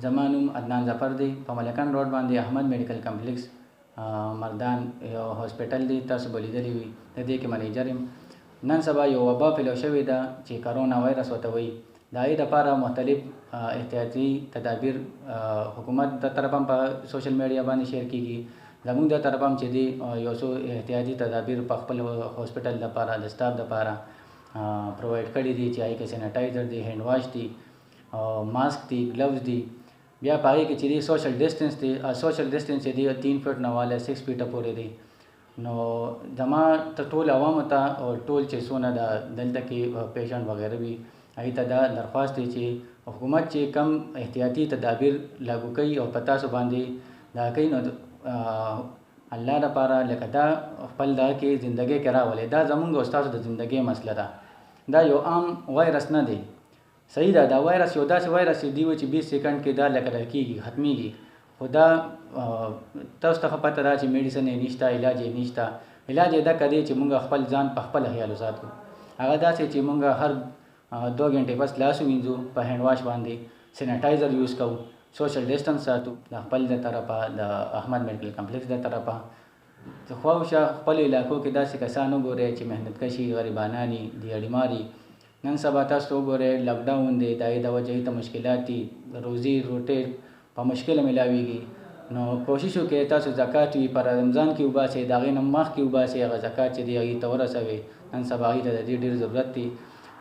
زمانوم عدنان ظفر دی په ملکان روډ باندې احمد میډیکل کمپلیکس مردان یو هاسپټل دی، تاسو به لیدلی وي. د دې کې منیجر یم. نن سبا یو وبا پیلو شوې ده چې کرونا وایرس ورته وایي. د هغې دپاره مختلف احتیاطي تدابیر حکومت د طرفه هم په سوشل میډیا باندې شیر کېږي. زموږ د طرفه هم چې دی یو څو احتیاطي تدابیر په خپل هاسپټل دپاره د سټاف دپاره پرووایډ کړي دي چې هغې کې سینیټایزر دی، هینډ واش دی، ماسک دی، ګلوز دی. بیا په هغې کې چې دی سوشل ډسټنس دی. سوشل ډسټنس چې دی 3 فټ نه والی 6 فټه پورې دی. نو زما ته ټول عوامو ته او ټول چې څونه دلته کې پیشنټ وغیره وي هغې ته دا درخواست دی چې حکومت چې کم احتیاطي تدابیر لاګو کوي او په تاسو باندې دا کوي، نو الله دپاره لکه دا خپل دغه کې زندګۍ کې راولئ. دا زمونږ او ستاسو د زندګۍ مسله ده. دا یو عام وایرس نه دی. صحیح ده، دا وایرس یو داسې وایرس دی چې 20 سیکنډ کې دا لکه کېږي، ختمیږي. خو دا تاسو ته ښه پته ده چې میډیسن یې نشته، علاج یې نشته. علاج یې دکه دی چې مونږ خپل ځان په خپله خیال وساتو. هغه داسې چې مونږ هر 2 غنټې بس لاس ووینځو، په هینډ واش باندې سینیټایزر یوز کوو، سوشل ډسټنس ساتو. د خپل د طرفه د احمد میډیکل کمپلیکس د طرفه خواوشا خپلو علاقو کې داسې کسان وګورئ چې محنت کشي غریبانان دي، دیاړیماري. نن سبا تاسو وګورئ لاکډاون دی، د هغې د وجې ته مشکلات دي، روزي روټۍ په مشکله میلاویږي. نو کوشش وکړئ تاسو زکات وي په رمضان کې وباسئ، د هغې نه مخکې وباسئ. هغه زکات چې دی هغې ته ورسوئ. نن سبا هغې ته د دې ډېر ضرورت دی.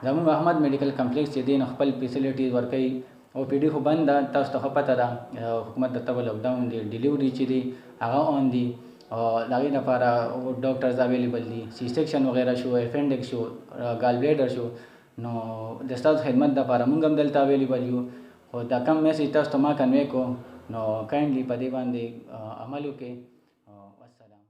زموږ احمد میډیکل کمپلیکس چې دی نو خپل فیسیلیټیز ورکوي. او پی ډي خو بند ده، تاسو ته ښه پته ده. حکومت د طبعه لاکډاون دی، ډیلیوري چې دی هغه آن دي. او د هغې لپاره ډاکټرز اویلیبل دي. سی سیکشن وغیره شو، اپنډکس شو، ګال بلیډر شو. نو د ستاسو خدمت دپاره موږ هم دلته اویلیبل یو. خو دا کم میسج تاسو ته ما کنوی کو، نو کایندلی په دې باندې عمل وکړئ. والسلام.